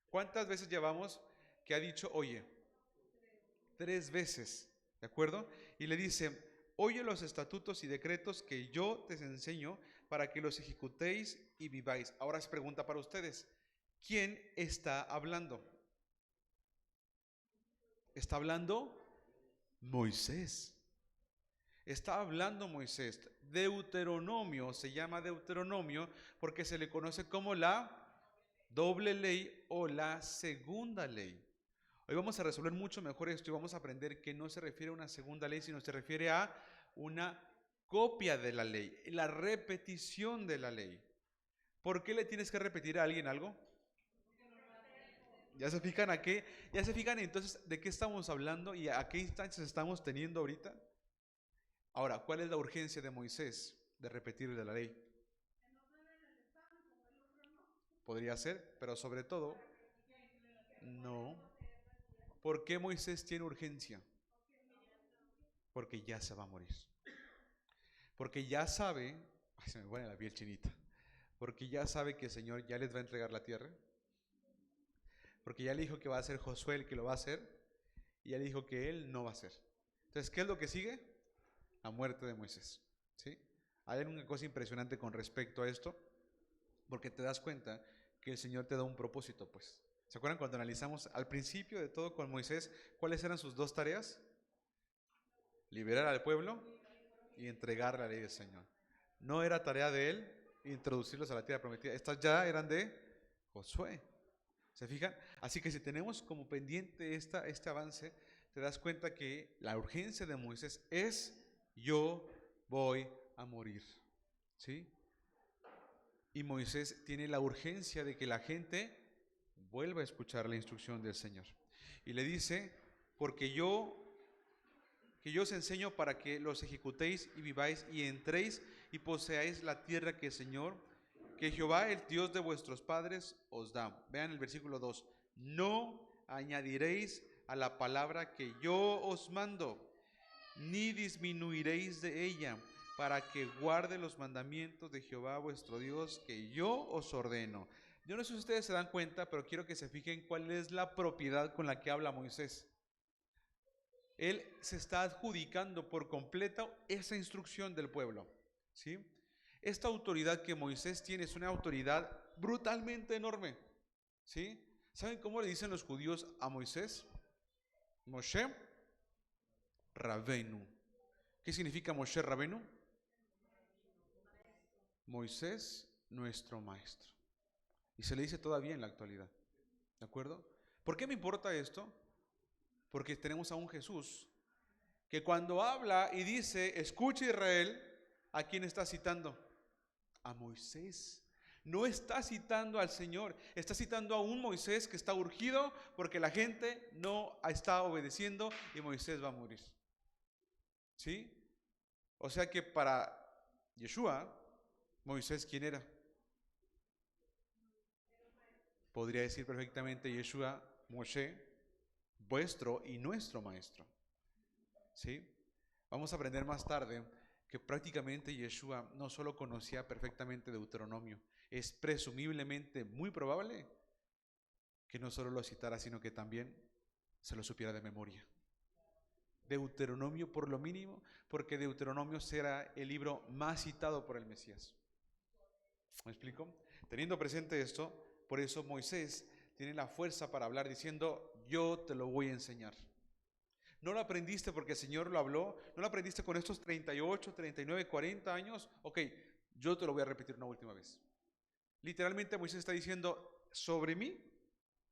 ¿Cuántas veces llevamos que ha dicho oye? 3 veces, ¿de acuerdo? Y le dice, oye los estatutos y decretos que yo te enseño para que los ejecutéis y viváis. Ahora se pregunta para ustedes, ¿quién está hablando? Está hablando Moisés. Está hablando Moisés. Deuteronomio se llama Deuteronomio porque se le conoce como la doble ley o la segunda ley. Hoy vamos a resolver mucho mejor esto y vamos a aprender que no se refiere a una segunda ley, sino se refiere a una copia de la ley, la repetición de la ley. ¿Por qué le tienes que repetir a alguien algo? ¿Ya se fijan a qué? ¿Ya se fijan entonces de qué estamos hablando y a qué instancias estamos teniendo ahorita? Ahora, ¿cuál es la urgencia de Moisés de repetir de la ley? Podría ser, pero sobre todo, no. ¿Por qué Moisés tiene urgencia? Porque ya se va a morir. Porque ya sabe, ay, se me pone la piel chinita, porque ya sabe que el Señor ya les va a entregar la tierra, porque ya le dijo que va a ser Josué el que lo va a hacer, y ya le dijo que él no va a hacer. Entonces, ¿qué es lo que sigue? La muerte de Moisés. ¿Sí? Hay una cosa impresionante con respecto a esto, porque te das cuenta que el Señor te da un propósito, pues. ¿Se acuerdan cuando analizamos al principio de todo con Moisés, cuáles eran sus 2 tareas? Liberar al pueblo y entregar la ley del Señor. No era tarea de él introducirlos a la tierra prometida. Estas ya eran de Josué. ¿Se fijan? Así que si tenemos como pendiente este avance, te das cuenta que la urgencia de Moisés es yo voy a morir. ¿Sí? Y Moisés tiene la urgencia de que la gente vuelva a escuchar la instrucción del Señor. Y le dice, porque yo os enseño para que los ejecutéis y viváis y entréis y poseáis la tierra que el Señor, que Jehová, el Dios de vuestros padres, os da. Vean el versículo 2. No añadiréis a la palabra que yo os mando, ni disminuiréis de ella, para que guarde los mandamientos de Jehová vuestro Dios, que yo os ordeno. Yo no sé si ustedes se dan cuenta, pero quiero que se fijen cuál es la propiedad con la que habla Moisés. Él se está adjudicando por completo esa instrucción del pueblo, ¿sí? Esta autoridad que Moisés tiene es una autoridad brutalmente enorme, ¿sí? ¿Saben cómo le dicen los judíos a Moisés? Moshe Rabenu. ¿Qué significa Moshe Rabenu? Moisés, nuestro maestro. Y se le dice todavía en la actualidad, ¿de acuerdo? ¿Por qué me importa esto? Porque tenemos a un Jesús que cuando habla y dice, escucha Israel, ¿a quién está citando? A Moisés. No está citando al Señor, está citando a un Moisés que está urgido porque la gente no está obedeciendo y Moisés va a morir. ¿Sí? O sea que para Yeshua, Moisés, ¿quién era? Podría decir perfectamente Yeshua, Moshe, vuestro y nuestro maestro. ¿Sí? Vamos a aprender más tarde que prácticamente Yeshua no solo conocía perfectamente Deuteronomio, es presumiblemente muy probable que no solo lo citara, sino que también se lo supiera de memoria. Deuteronomio por lo mínimo, porque Deuteronomio será el libro más citado por el Mesías. ¿Me explico? Teniendo presente esto, por eso Moisés tiene la fuerza para hablar diciendo, yo te lo voy a enseñar. ¿No lo aprendiste porque el Señor lo habló? ¿No lo aprendiste con estos 38, 39, 40 años? Ok, yo te lo voy a repetir una última vez. Literalmente Moisés está diciendo, sobre mí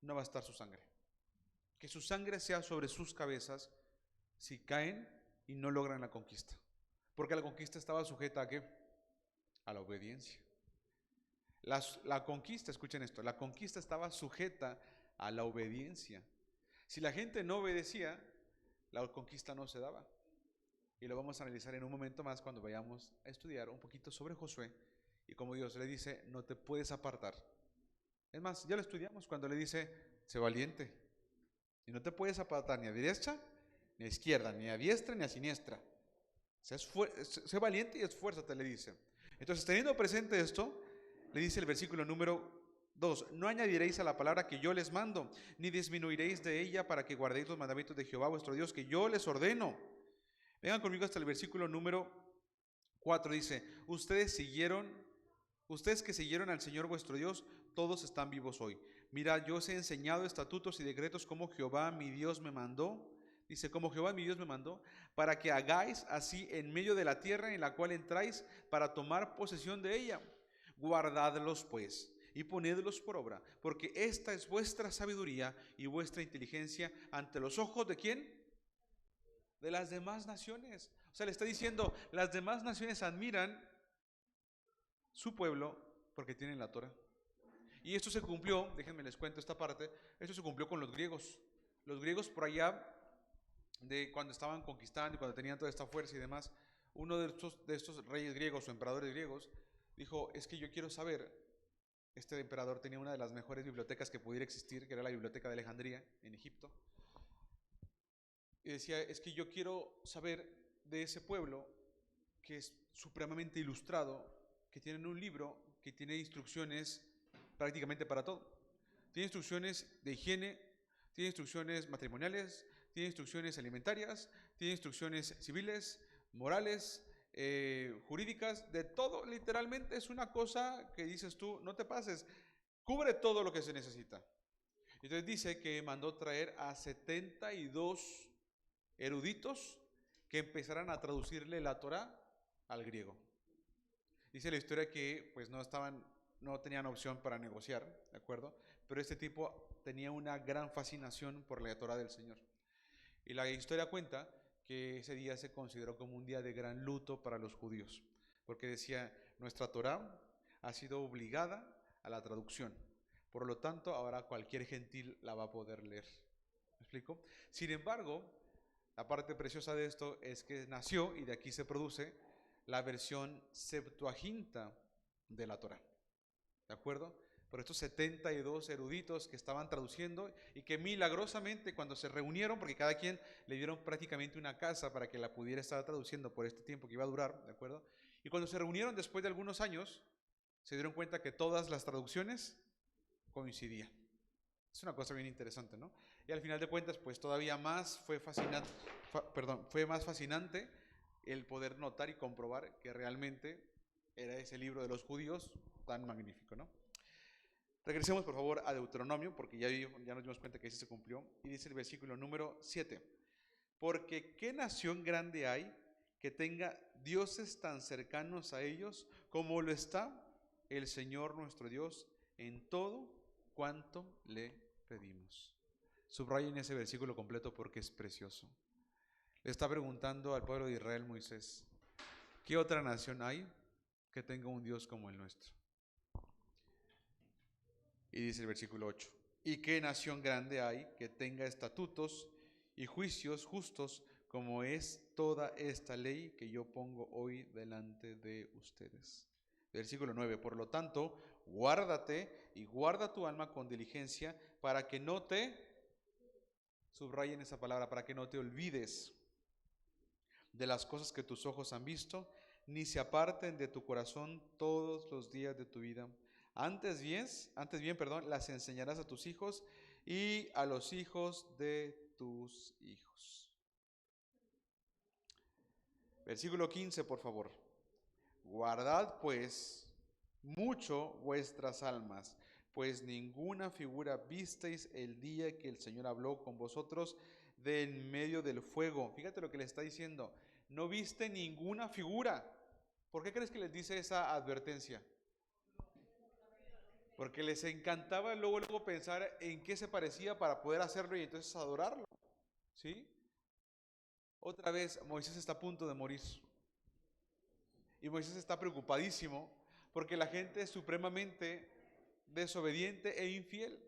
no va a estar su sangre. Que su sangre sea sobre sus cabezas si caen y no logran la conquista. Porque la conquista estaba sujeta ¿a qué? A la obediencia. La conquista, escuchen esto, la conquista estaba sujeta a la obediencia. Si la gente no obedecía, la conquista no se daba. Y lo vamos a analizar en un momento más cuando vayamos a estudiar un poquito sobre Josué y cómo Dios le dice, no te puedes apartar. Es más, ya lo estudiamos cuando le dice, sé valiente. Y no te puedes apartar ni a derecha, ni a izquierda, ni a diestra, ni a siniestra. Sé valiente y esfuérzate, le dice. Entonces, teniendo presente esto, le dice el versículo número 2, no añadiréis a la palabra que yo les mando, ni disminuiréis de ella para que guardéis los mandamientos de Jehová vuestro Dios, que yo les ordeno. Vengan conmigo hasta el versículo número 4, dice, ustedes que siguieron al Señor vuestro Dios, todos están vivos hoy. Mira, yo os he enseñado estatutos y decretos como Jehová mi Dios me mandó. Dice, como Jehová mi Dios me mandó, para que hagáis así en medio de la tierra en la cual entráis para tomar posesión de ella. Guardadlos pues y ponedlos por obra, porque esta es vuestra sabiduría y vuestra inteligencia ante los ojos ¿de quién? De las demás naciones. O sea, le está diciendo, las demás naciones admiran su pueblo porque tienen la Torah. Y esto se cumplió, déjenme les cuento esta parte, esto se cumplió con los griegos. Los griegos por allá, de cuando estaban conquistando y cuando tenían toda esta fuerza y demás, uno de estos reyes griegos o emperadores griegos dijo, es que yo quiero saber, este emperador tenía una de las mejores bibliotecas que pudiera existir, que era la biblioteca de Alejandría, en Egipto, y decía, es que yo quiero saber de ese pueblo que es supremamente ilustrado, que tienen un libro que tiene instrucciones prácticamente para todo. Tiene instrucciones de higiene, tiene instrucciones matrimoniales, tiene instrucciones alimentarias, tiene instrucciones civiles, morales, jurídicas, de todo. Literalmente es una cosa que dices tú, no te pases, cubre todo lo que se necesita. Entonces dice que mandó traer a 72 eruditos que empezaran a traducirle la Torah al griego. Dice la historia que pues no tenían opción para negociar, ¿de acuerdo? Pero este tipo tenía una gran fascinación por la Torah del Señor. Y la historia cuenta que ese día se consideró como un día de gran luto para los judíos, porque decía, nuestra Torah ha sido obligada a la traducción, por lo tanto ahora cualquier gentil la va a poder leer. ¿Me explico? Sin embargo, la parte preciosa de esto es que nació, y de aquí se produce, la versión Septuaginta de la Torah. ¿De acuerdo? Por estos 72 eruditos que estaban traduciendo y que milagrosamente cuando se reunieron, porque cada quien le dieron prácticamente una casa para que la pudiera estar traduciendo por este tiempo que iba a durar, ¿de acuerdo? Y cuando se reunieron después de algunos años, se dieron cuenta que todas las traducciones coincidían. Es una cosa bien interesante, ¿no? Y al final de cuentas, pues todavía más fue más fascinante el poder notar y comprobar que realmente era ese libro de los judíos tan magnífico, ¿no? Regresemos por favor a Deuteronomio, porque ya nos dimos cuenta que ese se cumplió, y dice el versículo número 7, porque ¿qué nación grande hay que tenga dioses tan cercanos a ellos como lo está el Señor nuestro Dios en todo cuanto le pedimos? Subrayen ese versículo completo porque es precioso. Le está preguntando al pueblo de Israel Moisés, ¿qué otra nación hay que tenga un Dios como el nuestro? Y dice el versículo 8, ¿y qué nación grande hay que tenga estatutos y juicios justos como es toda esta ley que yo pongo hoy delante de ustedes? Versículo 9, por lo tanto, guárdate y guarda tu alma con diligencia para que no subrayen esa palabra, para que no te olvides de las cosas que tus ojos han visto, ni se aparten de tu corazón todos los días de tu vida. Antes bien, las enseñarás a tus hijos y a los hijos de tus hijos. Versículo 15, por favor. Guardad pues mucho vuestras almas, pues ninguna figura visteis el día que el Señor habló con vosotros de en medio del fuego. Fíjate lo que le está diciendo. No viste ninguna figura. ¿Por qué crees que les dice esa advertencia? Porque les encantaba luego pensar en qué se parecía para poder hacerlo y entonces adorarlo. ¿Sí? Otra vez, Moisés está a punto de morir. Y Moisés está preocupadísimo porque la gente es supremamente desobediente e infiel.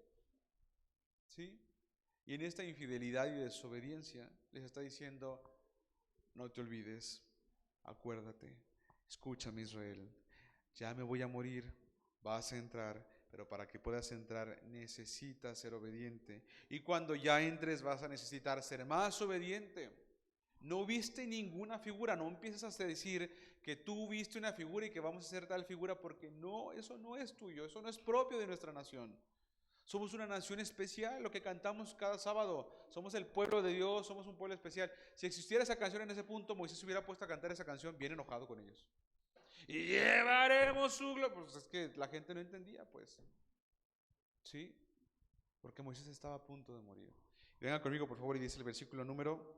¿Sí? Y en esta infidelidad y desobediencia les está diciendo, no te olvides, acuérdate, escúchame Israel, ya me voy a morir, vas a entrar, pero para que puedas entrar necesitas ser obediente. Y cuando ya entres vas a necesitar ser más obediente. No viste ninguna figura, no empieces a decir que tú viste una figura y que vamos a hacer tal figura, porque no, eso no es tuyo, eso no es propio de nuestra nación. Somos una nación especial, lo que cantamos cada sábado. Somos el pueblo de Dios, somos un pueblo especial. Si existiera esa canción en ese punto, Moisés se hubiera puesto a cantar esa canción bien enojado con ellos. Y llevaremos su gloria. Pues es que la gente no entendía, pues. ¿Sí? Porque Moisés estaba a punto de morir. Vengan conmigo, por favor, y dice el versículo número...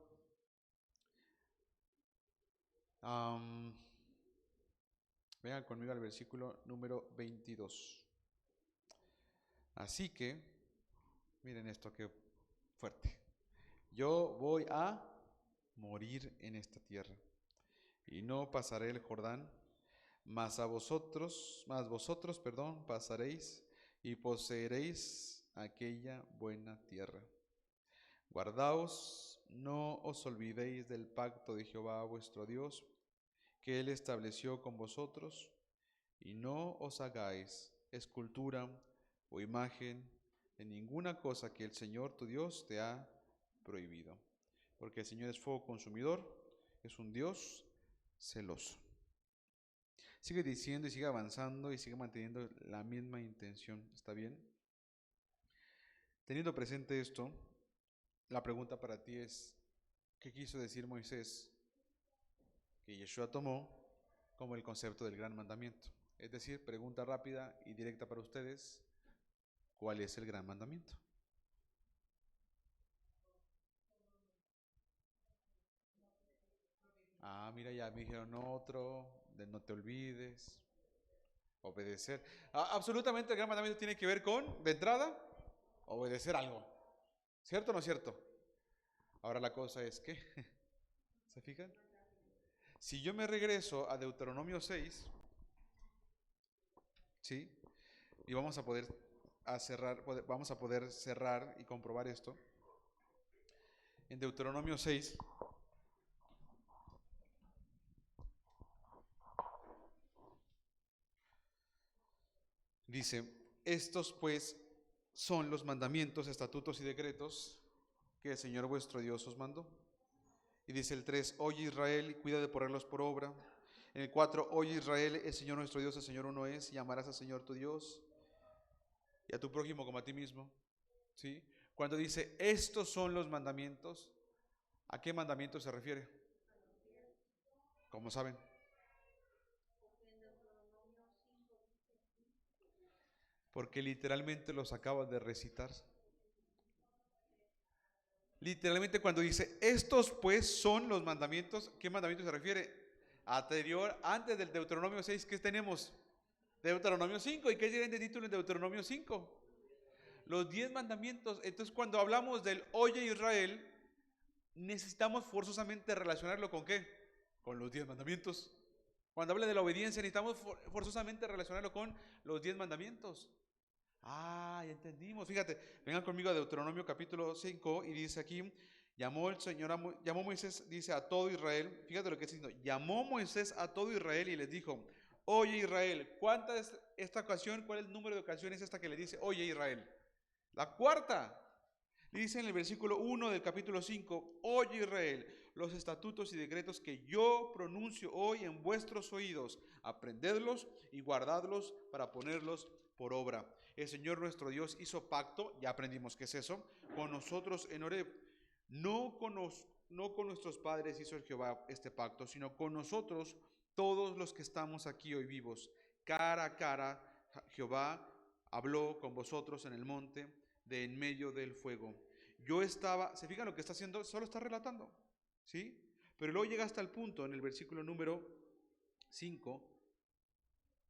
vengan conmigo al versículo número 22. Así que, miren esto, qué fuerte. Yo voy a morir en esta tierra y no pasaré el Jordán, mas vosotros, pasaréis y poseeréis aquella buena tierra. Guardaos, no os olvidéis del pacto de Jehová vuestro Dios, que él estableció con vosotros, y no os hagáis escultura o imagen de ninguna cosa que el Señor tu Dios te ha prohibido, porque el Señor es fuego consumidor, es un Dios celoso. Sigue diciendo y sigue avanzando y sigue manteniendo la misma intención, ¿está bien? Teniendo presente esto, la pregunta para ti es, ¿qué quiso decir Moisés que Yeshua tomó como el concepto del gran mandamiento? Es decir, pregunta rápida y directa para ustedes, ¿cuál es el gran mandamiento? Mira, ya me dijeron otro, de no te olvides, obedecer. Absolutamente el gran mandamiento tiene que ver con, de entrada, obedecer algo. ¿Cierto o no es cierto? Ahora la cosa es que, ¿se fijan? Si yo me regreso a Deuteronomio 6, ¿sí? Y vamos a poder cerrar y comprobar esto. En Deuteronomio 6, dice, estos pues son los mandamientos, estatutos y decretos que el Señor vuestro Dios os mandó. Y dice el 3, oye Israel, y cuida de ponerlos por obra. En el 4, oye Israel, el Señor nuestro Dios, el Señor uno es, y amarás al Señor tu Dios y a tu prójimo como a ti mismo. ¿Sí? Cuando dice, estos son los mandamientos, ¿a qué mandamientos se refiere? ¿Cómo saben? Porque literalmente los acaba de recitar. Literalmente cuando dice, estos pues son los mandamientos, ¿qué mandamientos se refiere? Anterior, antes del Deuteronomio 6, ¿qué tenemos? Deuteronomio 5, ¿y qué tienen de título en Deuteronomio 5? Los 10 mandamientos. Entonces cuando hablamos del oye Israel, necesitamos forzosamente relacionarlo con ¿qué? Con los 10 mandamientos. Cuando habla de la obediencia, necesitamos forzosamente relacionarlo con los 10 mandamientos. Ya entendimos. Fíjate, vengan conmigo a Deuteronomio capítulo 5 y dice aquí, llamó Moisés, dice a todo Israel, fíjate lo que está diciendo, llamó Moisés a todo Israel y les dijo, oye Israel, ¿cuánta es esta ocasión? ¿Cuál es el número de ocasiones esta que le dice, oye Israel? La cuarta. Le dice en el versículo 1 del capítulo 5, oye Israel, los estatutos y decretos que yo pronuncio hoy en vuestros oídos, aprendedlos y guardadlos para ponerlos por obra. El Señor nuestro Dios hizo pacto, ya aprendimos qué es eso, con nosotros en Horeb. No con nuestros padres hizo el Jehová este pacto, sino con nosotros, todos los que estamos aquí hoy vivos. Cara a cara, Jehová habló con vosotros en el monte de en medio del fuego. Yo estaba, ¿se fijan lo que está haciendo? Solo está relatando, ¿sí? Pero luego llega hasta el punto, en el versículo número 5,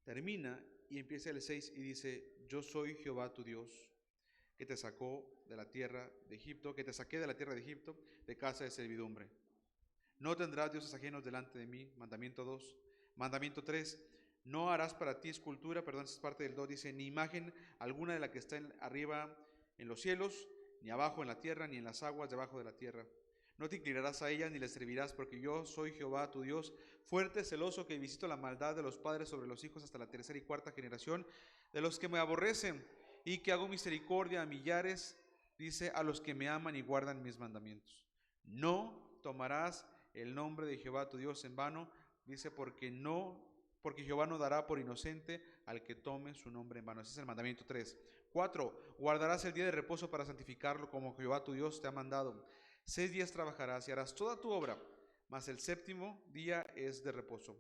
termina y empieza el 6 y dice, yo soy Jehová tu Dios, que te sacó de la tierra de Egipto, que te saqué de la tierra de Egipto, de casa de servidumbre. No tendrás dioses ajenos delante de mí. Mandamiento 2. Mandamiento 3. No harás para ti escultura, perdón, esa es parte del 2, dice, ni imagen alguna de la que está arriba en los cielos, ni abajo en la tierra, ni en las aguas debajo de la tierra. No te inclinarás a ella, ni le servirás, porque yo soy Jehová tu Dios, fuerte, celoso, que visito la maldad de los padres sobre los hijos hasta la tercera y cuarta generación, de los que me aborrecen, y que hago misericordia a millares, dice, a los que me aman y guardan mis mandamientos. No tomarás el nombre de Jehová tu Dios en vano, dice, porque Jehová no dará por inocente al que tome su nombre en vano. Ese es el mandamiento 3. 4. Guardarás el día de reposo para santificarlo, como Jehová tu Dios te ha mandado. 6 días trabajarás y harás toda tu obra, mas el séptimo día es de reposo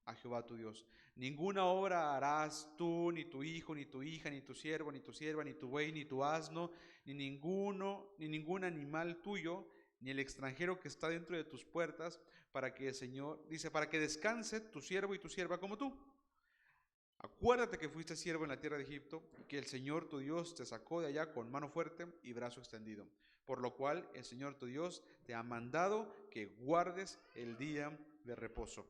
a Jehová tu Dios. Ninguna obra harás tú, ni tu hijo, ni tu hija, ni tu siervo, ni tu sierva, ni tu buey, ni tu asno, ni ningún animal tuyo, ni el extranjero que está dentro de tus puertas, para que el Señor, dice, para que descanse tu siervo y tu sierva como tú. Acuérdate que fuiste siervo en la tierra de Egipto, y que el Señor tu Dios te sacó de allá con mano fuerte y brazo extendido. Por lo cual el Señor tu Dios te ha mandado que guardes el día de reposo.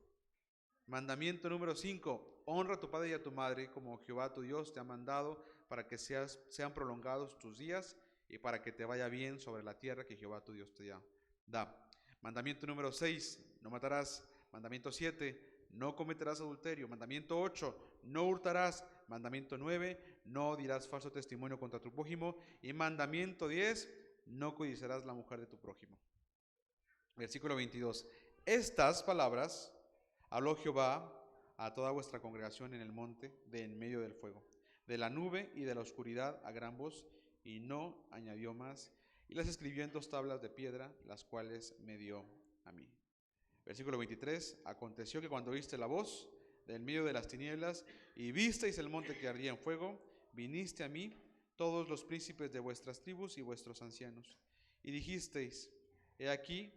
Mandamiento número 5. Honra a tu padre y a tu madre, como Jehová tu Dios te ha mandado, para que sean prolongados tus días y para que te vaya bien sobre la tierra que Jehová tu Dios te da. Mandamiento número 6. No matarás. Mandamiento 7. No cometerás adulterio. Mandamiento 8. No hurtarás. Mandamiento 9. No dirás falso testimonio contra tu prójimo. Y mandamiento 10. No codiciarás la mujer de tu prójimo. Versículo 22. Estas palabras habló Jehová a toda vuestra congregación en el monte de en medio del fuego, de la nube y de la oscuridad a gran voz, y no añadió más, y las escribió en 2 tablas de piedra, las cuales me dio a mí. Versículo 23. Aconteció que cuando oíste la voz del medio de las tinieblas y visteis el monte que ardía en fuego, viniste a mí todos los príncipes de vuestras tribus y vuestros ancianos, y dijisteis, he aquí,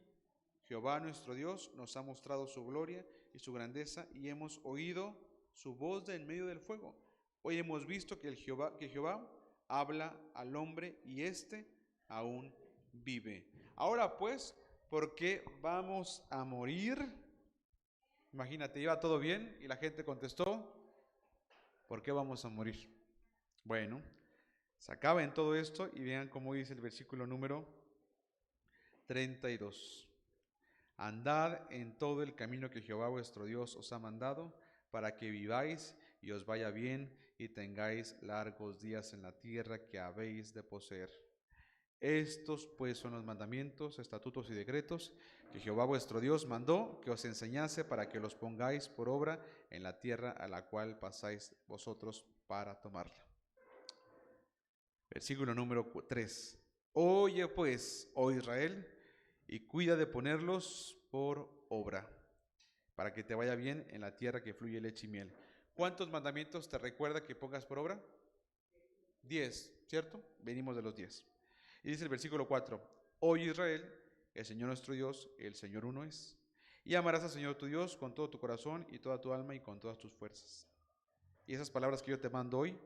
Jehová nuestro Dios nos ha mostrado su gloria y su grandeza, y hemos oído su voz de en medio del fuego. Hoy hemos visto que Jehová habla al hombre, y éste aún vive. Ahora pues, ¿por qué vamos a morir? Imagínate, iba todo bien y la gente contestó, ¿por qué vamos a morir? Bueno, se acaba en todo esto y vean cómo dice el versículo número 32. Andad en todo el camino que Jehová vuestro Dios os ha mandado, para que viváis y os vaya bien y tengáis largos días en la tierra que habéis de poseer. Estos pues son los mandamientos, estatutos y decretos que Jehová vuestro Dios mandó que os enseñase, para que los pongáis por obra en la tierra a la cual pasáis vosotros para tomarla. Versículo número 3. Oye pues, oh Israel, y cuida de ponerlos por obra, para que te vaya bien en la tierra que fluye leche y miel. ¿Cuántos mandamientos te recuerda que pongas por obra? 10, ¿cierto? Venimos de los 10. Y dice el versículo 4, oye Israel, el Señor nuestro Dios, el Señor uno es, y amarás al Señor tu Dios con todo tu corazón y toda tu alma y con todas tus fuerzas. Y esas palabras que yo te mando hoy,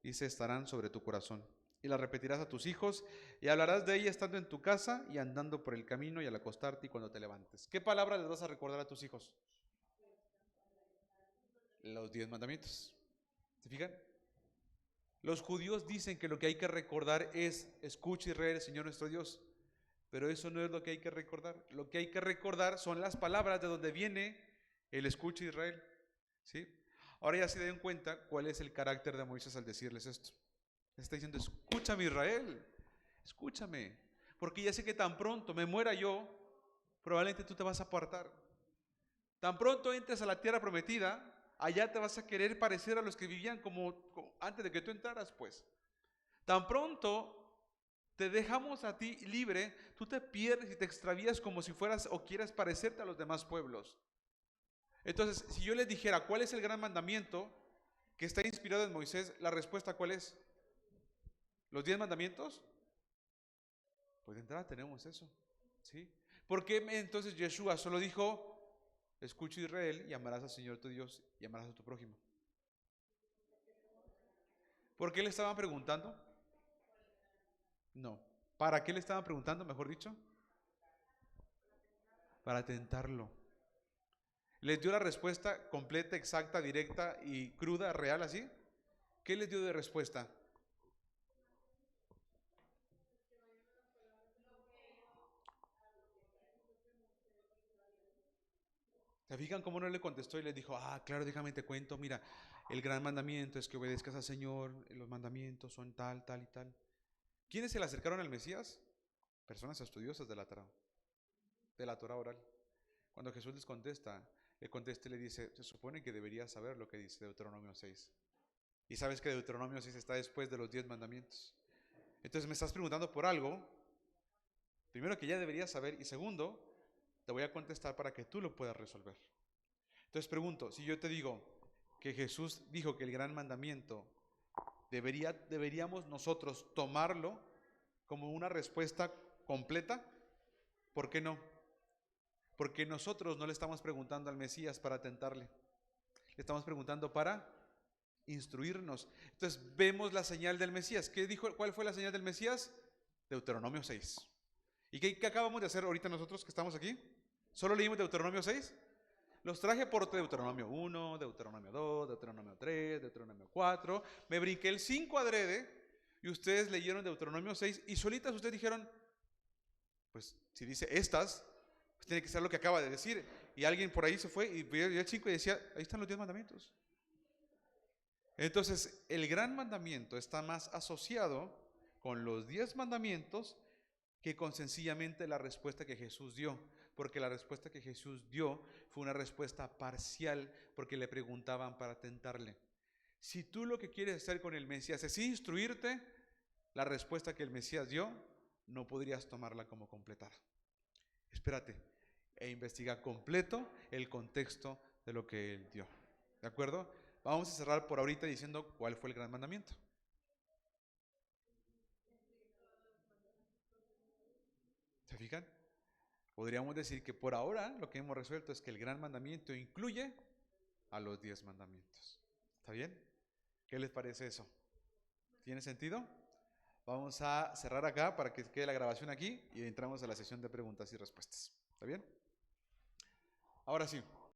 dice, estarán sobre tu corazón, y las repetirás a tus hijos, y hablarás de ella estando en tu casa y andando por el camino y al acostarte y cuando te levantes. ¿Qué palabras les vas a recordar a tus hijos? Los 10 mandamientos. ¿Se fijan? Los judíos dicen que lo que hay que recordar es, escucha Israel, Señor nuestro Dios. Pero eso no es lo que hay que recordar. Lo que hay que recordar son las palabras de donde viene el escucha Israel. ¿Sí? Ahora ya se den cuenta cuál es el carácter de Moisés al decirles esto. Está diciendo, escúchame Israel, escúchame, porque ya sé que tan pronto me muera yo, probablemente tú te vas a apartar. Tan pronto entres a la tierra prometida, allá te vas a querer parecer a los que vivían como antes de que tú entraras, pues. Tan pronto te dejamos a ti libre, tú te pierdes y te extravías como si fueras o quieras parecerte a los demás pueblos. Entonces, si yo les dijera cuál es el gran mandamiento que está inspirado en Moisés, la respuesta ¿cuál es? ¿Los 10 mandamientos? Pues de entrada tenemos eso, ¿sí? ¿Por qué entonces Yeshua solo dijo, escucha Israel y amarás al Señor tu Dios y amarás a tu prójimo? ¿Por qué le estaban preguntando? No. ¿Para qué le estaban preguntando, mejor dicho? para tentarlo. ¿Les dio la respuesta completa, exacta, directa y cruda, real así? ¿Qué les dio de respuesta? ¿Se fijan cómo no le contestó y les dijo, claro, déjame te cuento, mira, el gran mandamiento es que obedezcas al Señor, los mandamientos son tal, tal y tal? ¿Quiénes se le acercaron al Mesías? Personas estudiosas de la Torah oral. Cuando Jesús le contesta y le dice, se supone que deberías saber lo que dice Deuteronomio 6. Y sabes que Deuteronomio 6 está después de los 10 mandamientos. Entonces me estás preguntando por algo, primero que ya deberías saber, y segundo, te voy a contestar para que tú lo puedas resolver. Entonces pregunto, si yo te digo que Jesús dijo que el gran mandamiento deberíamos nosotros tomarlo como una respuesta completa, ¿por qué no? Porque nosotros no le estamos preguntando al Mesías para tentarle, le estamos preguntando para instruirnos. Entonces vemos la señal del Mesías. ¿Qué dijo? ¿Cuál fue la señal del Mesías? Deuteronomio 6. ¿Y qué acabamos de hacer ahorita nosotros que estamos aquí? ¿Solo leímos Deuteronomio 6? Los traje por Deuteronomio 1, Deuteronomio 2, Deuteronomio 3, Deuteronomio 4. Me brinqué el 5 adrede y ustedes leyeron Deuteronomio 6 y solitas ustedes dijeron, pues si dice estas, pues tiene que ser lo que acaba de decir. Y alguien por ahí se fue y vio el 5 y decía, ahí están los 10 mandamientos. Entonces, el gran mandamiento está más asociado con los 10 mandamientos que con sencillamente la respuesta que Jesús dio. Porque la respuesta que Jesús dio fue una respuesta parcial, porque le preguntaban para tentarle. Si tú lo que quieres hacer con el Mesías es instruirte, la respuesta que el Mesías dio, no podrías tomarla como completada. Espérate e investiga completo el contexto de lo que él dio. ¿De acuerdo? Vamos a cerrar por ahorita diciendo cuál fue el gran mandamiento. ¿Se fijan? Podríamos decir que por ahora lo que hemos resuelto es que el gran mandamiento incluye a los 10 mandamientos. ¿Está bien? ¿Qué les parece eso? ¿Tiene sentido? Vamos a cerrar acá para que quede la grabación aquí y entramos a la sesión de preguntas y respuestas. ¿Está bien? Ahora sí.